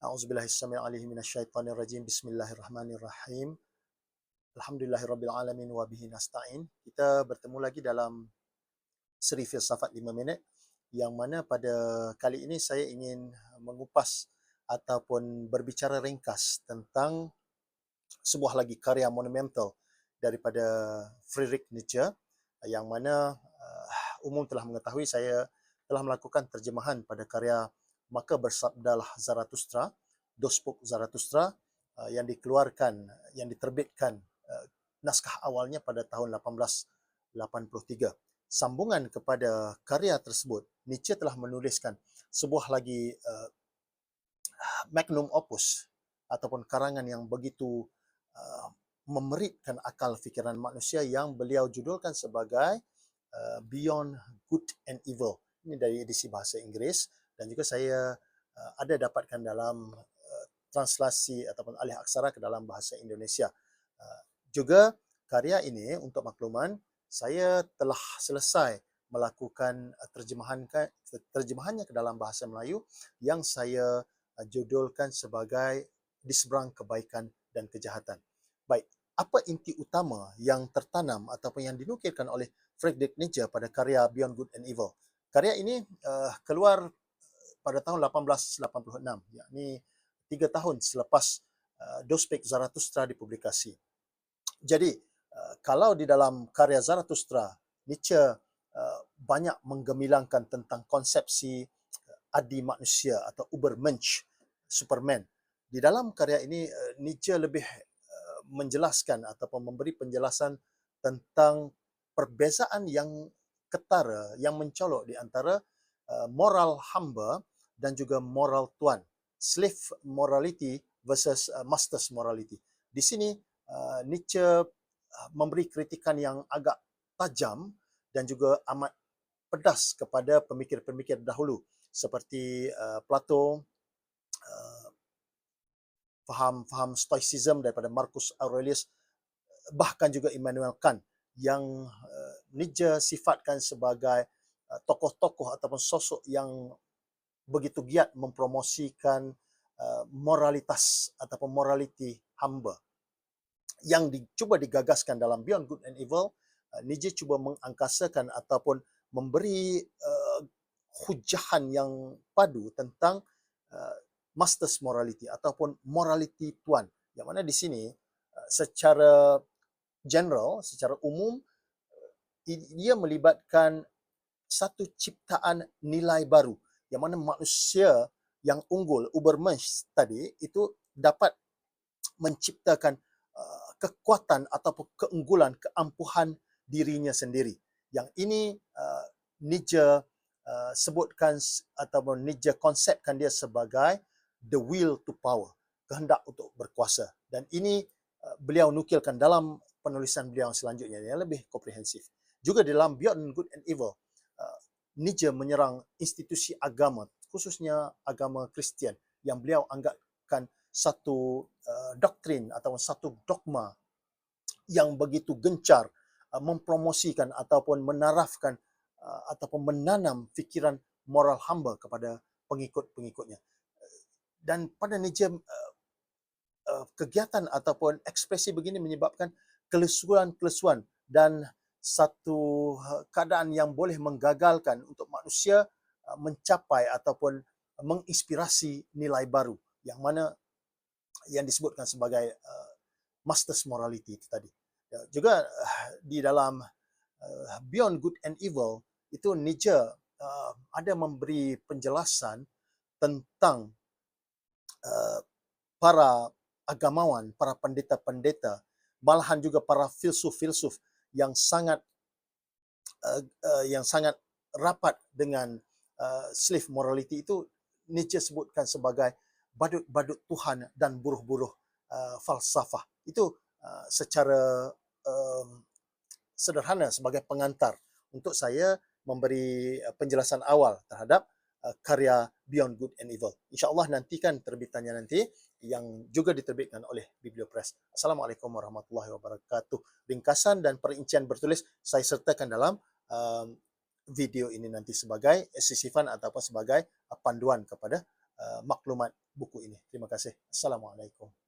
A'udzubillahi as-sami'il 'alim minasyaitonir rajim. Bismillahirrahmanirrahim. Alhamdulillahirabbil alamin wa bihi nasta'in. Kita bertemu lagi dalam seri filsafat 5 minit yang mana pada kali ini saya ingin mengupas ataupun berbicara ringkas tentang sebuah lagi karya monumental daripada Friedrich Nietzsche yang mana umum telah mengetahui saya telah melakukan terjemahan pada karya Maka Bersabdalah Zarathustra, Dospuk Zarathustra yang dikeluarkan, yang diterbitkan naskah awalnya pada tahun 1883. Sambungan kepada karya tersebut, Nietzsche telah menuliskan sebuah lagi magnum opus ataupun karangan yang begitu memeritkan akal fikiran manusia yang beliau judulkan sebagai Beyond Good and Evil. Ini dari edisi bahasa Inggeris dan juga saya ada dapatkan dalam translasi ataupun alih aksara ke dalam bahasa Indonesia. Juga karya ini untuk makluman saya telah selesai melakukan terjemahannya ke dalam bahasa Melayu yang saya judulkan sebagai Di Seberang Kebaikan dan Kejahatan. Baik, apa inti utama yang tertanam ataupun yang dinukilkan oleh Friedrich Nietzsche pada karya Beyond Good and Evil? Karya ini keluar pada tahun 1886, yakni 3 tahun selepas Dospik Zarathustra dipublikasi. Jadi, kalau di dalam karya Zarathustra, Nietzsche banyak menggemilangkan tentang konsepsi adi manusia atau Übermensch, Superman. Di dalam karya ini, Nietzsche lebih menjelaskan ataupun memberi penjelasan tentang perbezaan yang ketara, yang mencolok di antara moral hamba dan juga moral tuan. Slave morality versus master's morality. Di sini Nietzsche memberi kritikan yang agak tajam dan juga amat pedas kepada pemikir-pemikir dahulu seperti Plato, faham Stoicism daripada Marcus Aurelius, bahkan juga Immanuel Kant yang Nietzsche sifatkan sebagai tokoh-tokoh ataupun sosok yang begitu giat mempromosikan moralitas ataupun morality hamba. Yang cuba digagaskan dalam Beyond Good and Evil, Nietzsche cuba mengangkasakan ataupun memberi hujahan yang padu tentang master's morality ataupun morality tuan. Yang mana di sini secara general, secara umum, ia melibatkan satu ciptaan nilai baru yang mana manusia yang unggul, Übermensch tadi, itu dapat menciptakan kekuatan ataupun keunggulan, keampuhan dirinya sendiri. Yang ini Nietzsche sebutkan ataupun Nietzsche konsepkan dia sebagai the will to power, kehendak untuk berkuasa. Dan ini beliau nukilkan dalam penulisan beliau selanjutnya yang lebih komprehensif. Juga dalam Beyond Good and Evil, Nietzsche menyerang institusi agama, khususnya agama Kristian, yang beliau anggapkan satu doktrin atau satu dogma yang begitu gencar mempromosikan ataupun menarafkan ataupun menanam fikiran moral hamba kepada pengikut-pengikutnya. Dan pada Nietzsche, kegiatan ataupun ekspresi begini menyebabkan kelesuan-kelesuan dan satu keadaan yang boleh menggagalkan untuk manusia mencapai ataupun menginspirasi nilai baru yang mana yang disebutkan sebagai master's morality itu tadi. Juga di dalam Beyond Good and Evil itu Nietzsche ada memberi penjelasan tentang para agamawan, para pendeta-pendeta, malahan juga para filsuf-filsuf yang sangat rapat dengan slave morality itu Nietzsche sebutkan sebagai badut-badut Tuhan dan buruh-buruh falsafah. Itu secara sederhana sebagai pengantar untuk saya memberi penjelasan awal terhadap karya Beyond Good and Evil. InsyaAllah nantikan terbitannya nanti yang juga diterbitkan oleh Bibliopress. Assalamualaikum warahmatullahi wabarakatuh. Ringkasan dan perincian bertulis saya sertakan dalam video ini nanti sebagai sisifan ataupun sebagai panduan kepada maklumat buku ini. Terima kasih. Assalamualaikum.